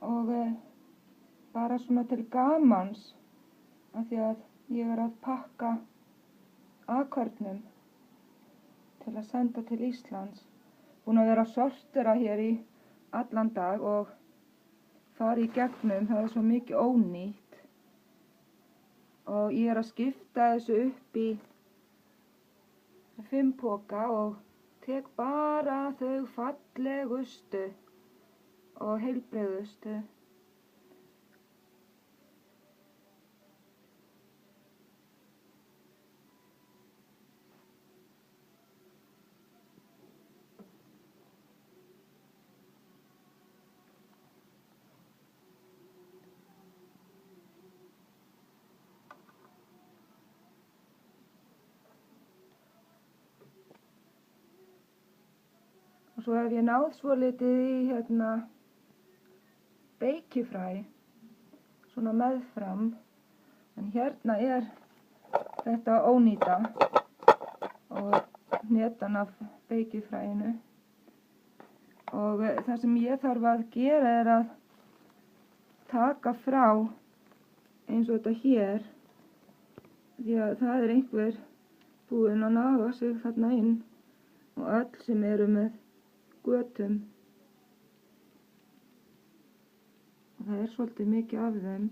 og bara svona til gamans af því að ég er að pakka akörnum til að senda til Íslands. Búin að vera að sortera hér í allan dag og fara í gegnum, það er svo mikið ónýtt og ég er að skipta þessu upp í 5 poka og tek bara þau fallegustu og heilbrigðustu. Og svo hef ég náð svolítið í beikifræ, svona meðfram, en hérna er þetta ónýta og hnetan af beikifræinu. Og það sem ég þarf að gera er að taka frá eins og þetta hér, því að það er einhver búinn að naga sig þarna inn og öll sem eru með götum. Og það er svolítið mikið af þeim.